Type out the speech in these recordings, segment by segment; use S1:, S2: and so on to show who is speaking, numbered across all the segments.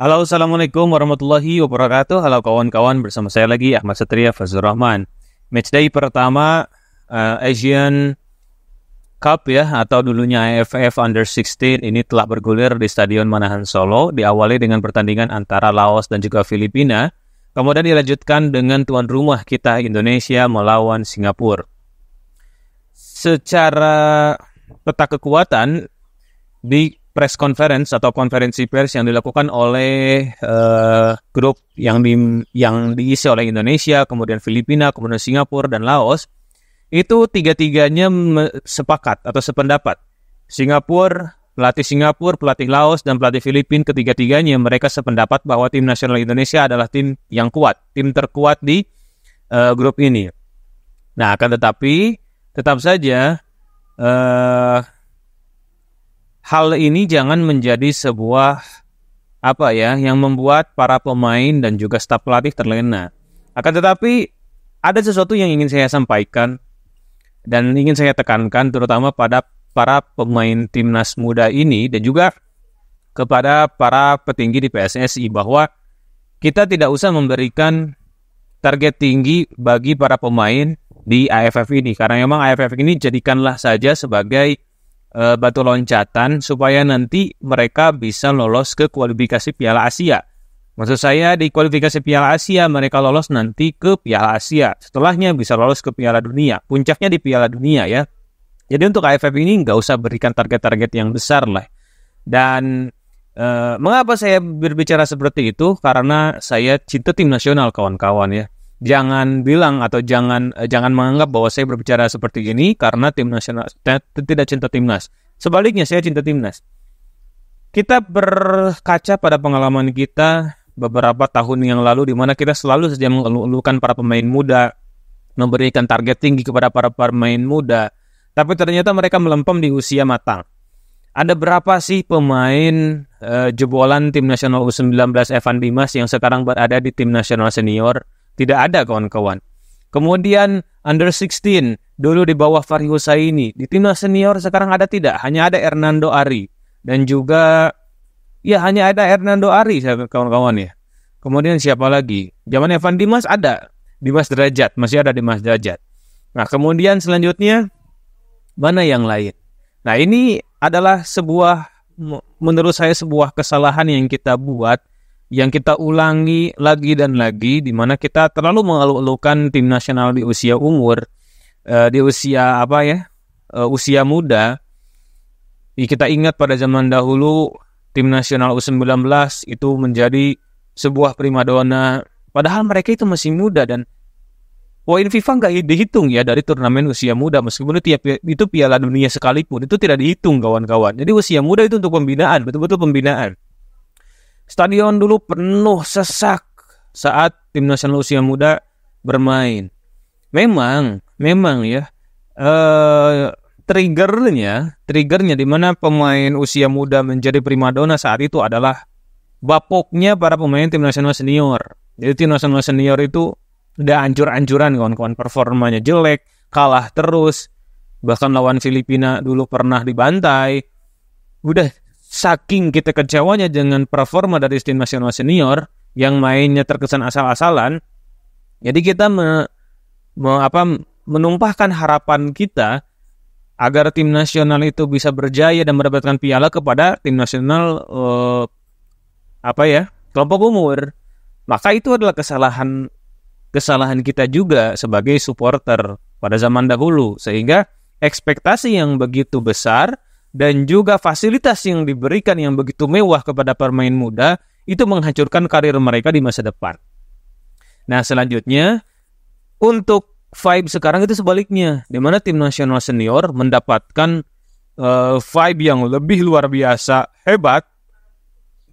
S1: Halo, Assalamualaikum warahmatullahi wabarakatuh. Halo kawan-kawan, bersama saya lagi Ahmad Satria Fazlur Rahman. Matchday pertama Asian Cup ya, atau dulunya AFF Under 16 ini telah bergulir di Stadion Manahan Solo. Diawali dengan pertandingan antara Laos dan juga Filipina. Kemudian dilanjutkan dengan tuan rumah kita Indonesia melawan Singapura. Secara peta kekuatan di press conference atau konferensi pers yang dilakukan oleh grup yang diisi oleh Indonesia, kemudian Filipina, kemudian Singapura dan Laos, itu tiga-tiganya sepakat atau sependapat. Pelatih Singapura, pelatih Laos, dan pelatih Filipina, ketiga-tiganya mereka sependapat bahwa tim nasional Indonesia adalah tim yang kuat, tim terkuat di grup ini. Nah, akan tetapi tetap saja hal ini jangan menjadi sebuah yang membuat para pemain dan juga staf pelatih terlena. Akan tetapi ada sesuatu yang ingin saya sampaikan dan ingin saya tekankan terutama pada para pemain timnas muda ini dan juga kepada para petinggi di PSSI bahwa kita tidak usah memberikan target tinggi bagi para pemain di AFF ini, karena memang AFF ini jadikanlah saja sebagai batu loncatan supaya nanti mereka bisa lolos ke kualifikasi Piala Asia. Maksud saya di kualifikasi Piala Asia mereka lolos nanti ke Piala Asia. Setelahnya bisa lolos ke Piala Dunia. Puncaknya di Piala Dunia ya. Jadi untuk AFF ini nggak usah berikan target-target yang besar lah. Dan mengapa saya berbicara seperti itu? Karena saya cinta tim nasional kawan-kawan ya. Jangan bilang atau jangan menganggap bahwa saya berbicara seperti ini karena tim nasional tidak cinta timnas. Sebaliknya saya cinta timnas. Kita berkaca pada pengalaman kita beberapa tahun yang lalu di mana kita selalu saja mengeluhkan para pemain muda, memberikan target tinggi kepada para pemain muda, tapi ternyata mereka melempem di usia matang. Ada berapa sih pemain jebolan tim nasional U19 Evan Dimas yang sekarang berada di tim nasional senior? Tidak ada kawan-kawan. Kemudian Under 16 dulu di bawah Fahri Husaini, di timnas senior sekarang ada tidak? Hanya ada Hernando Ari dan juga hanya ada Hernando Ari kawan-kawan ya. Kemudian siapa lagi? Zaman Evan Dimas ada Dimas Derajat, masih ada Dimas Derajat. Nah, kemudian selanjutnya mana yang lain? Nah, ini adalah menurut saya sebuah kesalahan yang kita buat, yang kita ulangi lagi dan lagi, di mana kita terlalu mengeluh-elukan tim nasional di usia usia muda. Kita ingat pada zaman dahulu tim nasional U19 itu menjadi sebuah primadona, padahal mereka itu masih muda dan poin FIFA nggak dihitung ya dari turnamen usia muda, meskipun itu Piala Dunia sekalipun itu tidak dihitung kawan-kawan. Jadi usia muda itu untuk pembinaan, betul-betul pembinaan. Stadion dulu penuh sesak saat tim nasional usia muda bermain. Memang ya triggernya di mana pemain usia muda menjadi primadona saat itu adalah bapoknya para pemain tim nasional senior. Jadi tim nasional senior itu udah ancur-ancuran kawan-kawan, performanya jelek, kalah terus, bahkan lawan Filipina dulu pernah dibantai. Udah saking kita kecewanya dengan performa dari tim nasional senior yang mainnya terkesan asal-asalan, jadi kita menumpahkan harapan kita agar tim nasional itu bisa berjaya dan mendapatkan piala kepada tim nasional kelompok umur. Maka itu adalah kesalahan kita juga sebagai supporter pada zaman dahulu, sehingga ekspektasi yang begitu besar dan juga fasilitas yang diberikan yang begitu mewah kepada pemain muda itu menghancurkan karir mereka di masa depan. Nah, selanjutnya untuk vibe sekarang itu sebaliknya, di mana tim nasional senior mendapatkan vibe yang lebih luar biasa hebat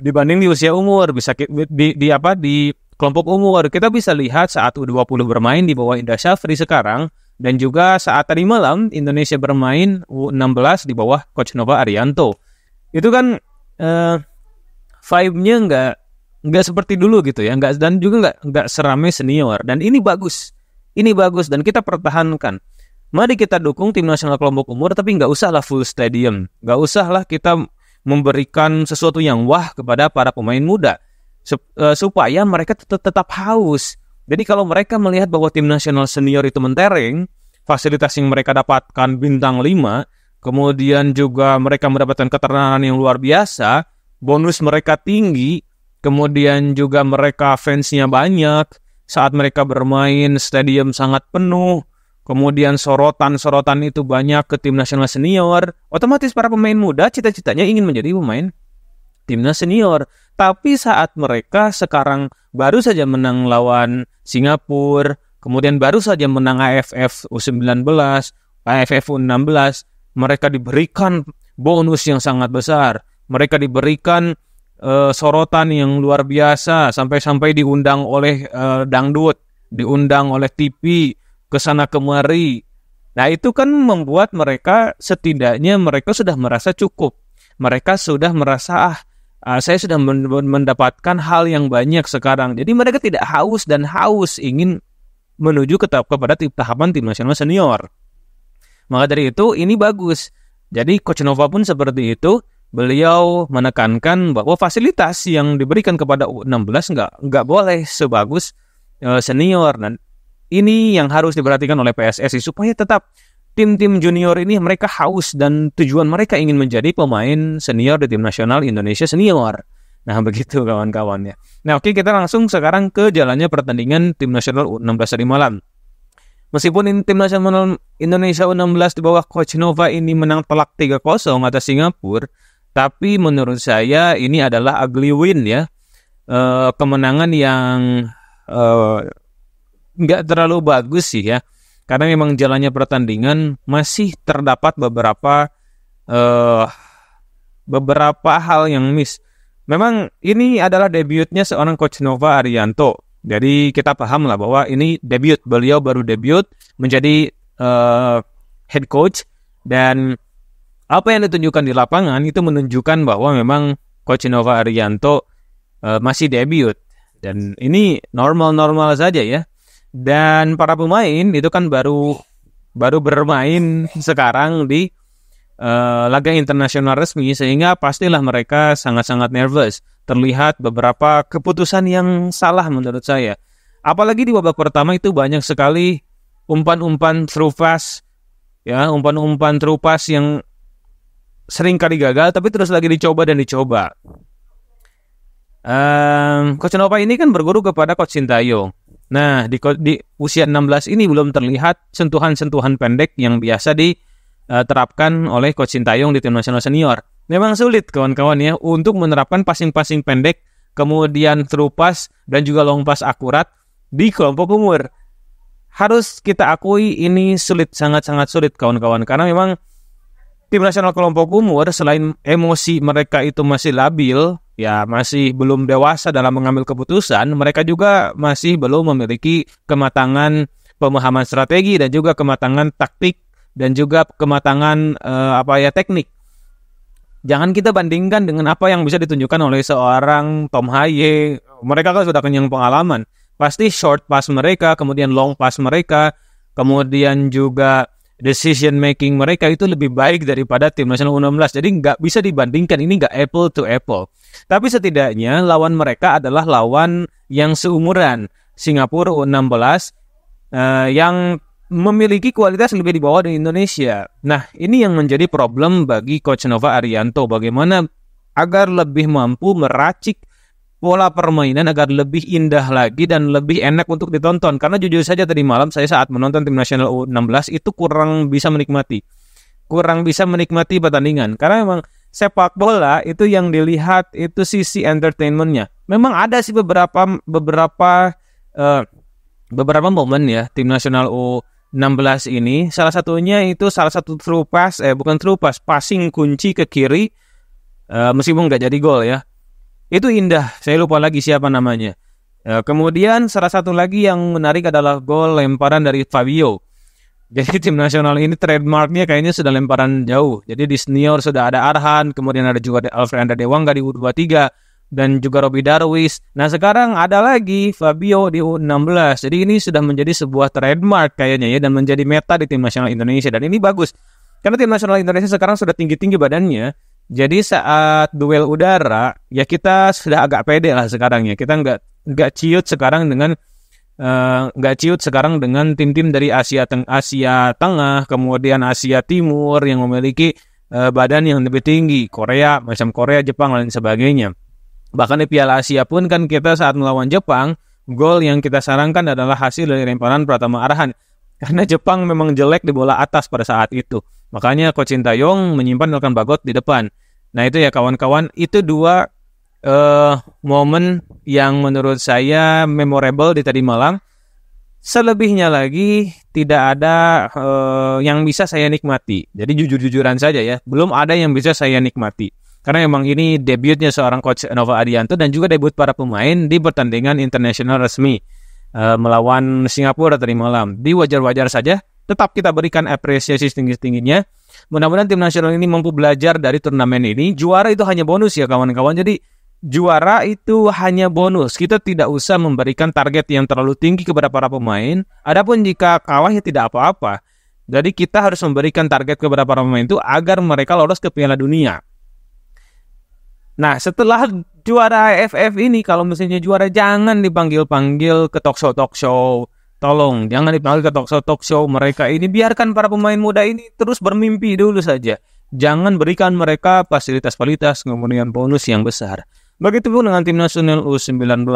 S1: dibanding di usia umur. Bisa di kelompok umur kita bisa lihat saat U20 bermain di bawah Indra Syafri sekarang, dan juga saat tadi malam Indonesia bermain U16 di bawah Coach Nova Arianto. Itu kan vibe-nya nggak seperti dulu gitu ya, dan juga nggak seramai senior. Dan ini bagus dan kita pertahankan. Mari kita dukung tim nasional kelompok umur, tapi nggak usahlah full stadium, nggak usahlah kita memberikan sesuatu yang wah kepada para pemain muda. supaya mereka tetap haus. Jadi kalau mereka melihat bahwa tim nasional senior itu mentereng, fasilitas yang mereka dapatkan bintang 5, kemudian juga mereka mendapatkan keterangan yang luar biasa, bonus mereka tinggi, kemudian juga mereka fansnya banyak, saat mereka bermain stadium sangat penuh, kemudian sorotan itu banyak ke tim nasional senior, otomatis para pemain muda cita-citanya ingin menjadi pemain timnas senior. Tapi saat mereka sekarang baru saja menang lawan Singapura, kemudian baru saja menang AFF U19, AFF U16, mereka diberikan bonus yang sangat besar. Mereka diberikan sorotan yang luar biasa, sampai-sampai diundang oleh dangdut, diundang oleh TV ke sana kemari. Nah, itu kan membuat mereka setidaknya mereka sudah merasa cukup. Mereka sudah merasa saya sudah mendapatkan hal yang banyak sekarang. Jadi mereka tidak haus ingin menuju kepada tahapan tim nasional senior. Maka dari itu ini bagus. Jadi Coach Nova pun seperti itu. Beliau menekankan bahwa fasilitas yang diberikan kepada U16 nggak boleh sebagus senior. Dan ini yang harus diperhatikan oleh PSSI supaya tetap tim-tim junior ini mereka haus dan tujuan mereka ingin menjadi pemain senior di tim nasional Indonesia senior. Nah, begitu kawan-kawan ya. Nah, oke, kita langsung sekarang ke jalannya pertandingan tim nasional U16 tadi malam. Meskipun tim nasional Indonesia U16 di bawah Coach Nova ini menang telak 3-0 atas Singapura, tapi menurut saya ini adalah ugly win ya. Kemenangan yang nggak terlalu bagus sih ya. Karena memang jalannya pertandingan masih terdapat beberapa hal yang miss. Memang ini adalah debutnya seorang Coach Nova Arianto. Jadi kita paham lah bahwa ini debut. Beliau baru debut menjadi head coach. Dan apa yang ditunjukkan di lapangan itu menunjukkan bahwa memang Coach Nova Arianto masih debut. Dan ini normal-normal saja ya. Dan para pemain itu kan baru bermain sekarang di laga internasional resmi, sehingga pastilah mereka sangat-sangat nervous. Terlihat beberapa keputusan yang salah menurut saya. Apalagi di babak pertama itu banyak sekali umpan-umpan through pass, ya, umpan-umpan through pass yang sering kali gagal, tapi terus lagi dicoba. Coach Nova ini kan berguru kepada Coach Sintayong. Nah, di usia 16 ini belum terlihat sentuhan-sentuhan pendek yang biasa diterapkan oleh Coach Sintayong di tim nasional senior. Memang sulit kawan-kawan ya untuk menerapkan passing-passing pendek, kemudian through pass dan juga long pass akurat di kelompok umur. Harus kita akui ini sulit, sangat-sangat sulit kawan-kawan, karena memang tim nasional kelompok umur selain emosi mereka itu masih labil, ya masih belum dewasa dalam mengambil keputusan, mereka juga masih belum memiliki kematangan pemahaman strategi dan juga kematangan taktik dan juga kematangan teknik. Jangan kita bandingkan dengan apa yang bisa ditunjukkan oleh seorang Tom Haye. Mereka kan sudah kenyang pengalaman. Pasti short pass mereka, kemudian long pass mereka, kemudian juga decision making mereka itu lebih baik daripada tim nasional U16. Jadi nggak bisa dibandingkan, ini nggak apple to apple. Tapi setidaknya lawan mereka adalah lawan yang seumuran. Singapura U16 yang memiliki kualitas lebih di bawah dari Indonesia. Nah, ini yang menjadi problem bagi Coach Nova Arianto. Bagaimana agar lebih mampu meracik pola permainan agar lebih indah lagi dan lebih enak untuk ditonton. Karena jujur saja tadi malam saya saat menonton tim nasional U16 itu kurang bisa menikmati pertandingan. Karena memang sepak bola itu yang dilihat itu sisi entertainmentnya. Memang ada sih beberapa momen ya tim nasional U16 ini. Salah satu passing kunci ke kiri, meskipun nggak jadi gol ya. Itu indah, saya lupa lagi siapa namanya. Kemudian salah satu lagi yang menarik adalah gol lemparan dari Fabio. Jadi tim nasional ini trademarknya kayaknya sudah lemparan jauh. Jadi di senior sudah ada Arhan, kemudian ada juga Alfred Dewangga di U23 dan juga Robi Darwis. Nah, sekarang ada lagi Fabio di U16. Jadi ini sudah menjadi sebuah trademark kayaknya ya, dan menjadi meta di tim nasional Indonesia. Dan ini bagus. Karena tim nasional Indonesia sekarang sudah tinggi-tinggi badannya. Jadi saat duel udara, ya kita sudah agak pede lah sekarang ya. Kita nggak ciut sekarang dengan tim-tim dari Asia Tengah, kemudian Asia Timur yang memiliki badan yang lebih tinggi, macam Korea, Jepang, dan sebagainya. Bahkan di Piala Asia pun kan kita saat melawan Jepang, gol yang kita sarankan adalah hasil dari lemparan Pratama Arhan. Karena Jepang memang jelek di bola atas pada saat itu. Makanya Coach Sintayong menyimpan Ilkan Bagot di depan. Nah itu ya kawan-kawan, itu dua momen yang menurut saya memorable di tadi malam. Selebihnya lagi tidak ada yang bisa saya nikmati. Jadi jujur-jujuran saja ya, belum ada yang bisa saya nikmati. Karena memang ini debutnya seorang Coach Nova Adianto dan juga debut para pemain di pertandingan internasional resmi melawan Singapura tadi malam. Di wajar-wajar saja, tetap kita berikan apresiasi setinggi-tingginya. Mudah-mudahan tim nasional ini mampu belajar dari turnamen ini. Juara itu hanya bonus ya kawan-kawan. Jadi juara itu hanya bonus. Kita tidak usah memberikan target yang terlalu tinggi kepada para pemain. Adapun jika kalah ya tidak apa-apa. Jadi kita harus memberikan target kepada para pemain itu agar mereka lolos ke Piala Dunia. Nah setelah juara AFF ini, kalau misalnya juara jangan dipanggil-panggil ke talk show. Tolong jangan dipanggil ke talk show mereka ini. Biarkan para pemain muda ini terus bermimpi dulu saja. Jangan berikan mereka fasilitas-fasilitas kemudian bonus yang besar. Begitupun dengan tim nasional U19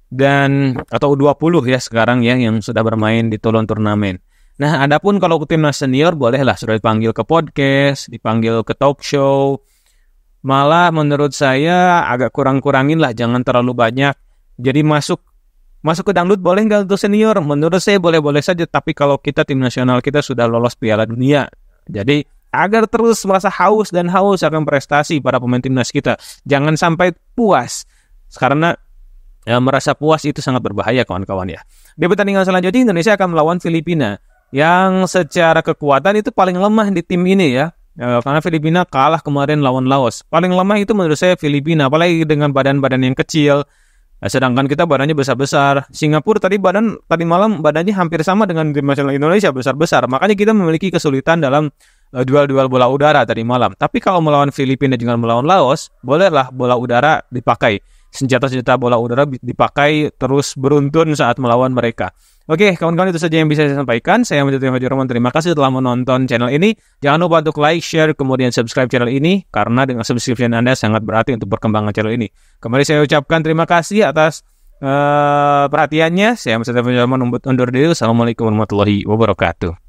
S1: dan atau U20 ya sekarang ya yang sudah bermain di turnamen. Nah, adapun kalau timnas senior bolehlah sudah dipanggil ke podcast, dipanggil ke talk show. Malah menurut saya agak kurang-kurangin lah, jangan terlalu banyak. Jadi masuk ke dangdut boleh nggak untuk senior? Menurut saya boleh-boleh saja, tapi kalau kita tim nasional kita sudah lolos Piala Dunia. Jadi agar terus merasa haus akan prestasi para pemain timnas kita. Jangan sampai puas. Karena merasa puas itu sangat berbahaya kawan-kawan ya. Di pertandingan selanjutnya Indonesia akan melawan Filipina. Yang secara kekuatan itu paling lemah di tim ini ya. Karena Filipina kalah kemarin lawan Laos. Paling lemah itu menurut saya Filipina. Apalagi dengan badan-badan yang kecil. Sedangkan kita badannya besar-besar. Singapura tadi malam badannya hampir sama dengan tim nasional Indonesia, besar-besar. Makanya kita memiliki kesulitan dalam duel-duel bola udara tadi malam. Tapi kalau melawan Filipina dengan melawan Laos, bolehlah bola udara dipakai. Senjata-senjata bola udara dipakai terus beruntun saat melawan mereka. Oke, kawan-kawan, itu saja yang bisa saya sampaikan. Saya Majid Rahman. Terima kasih telah menonton channel ini. Jangan lupa untuk like, share, kemudian subscribe channel ini. Karena dengan subscription Anda sangat berarti untuk perkembangan channel ini. Kembali saya ucapkan terima kasih atas perhatiannya. Saya Majid Rahman undur diri. Assalamualaikum warahmatullahi wabarakatuh.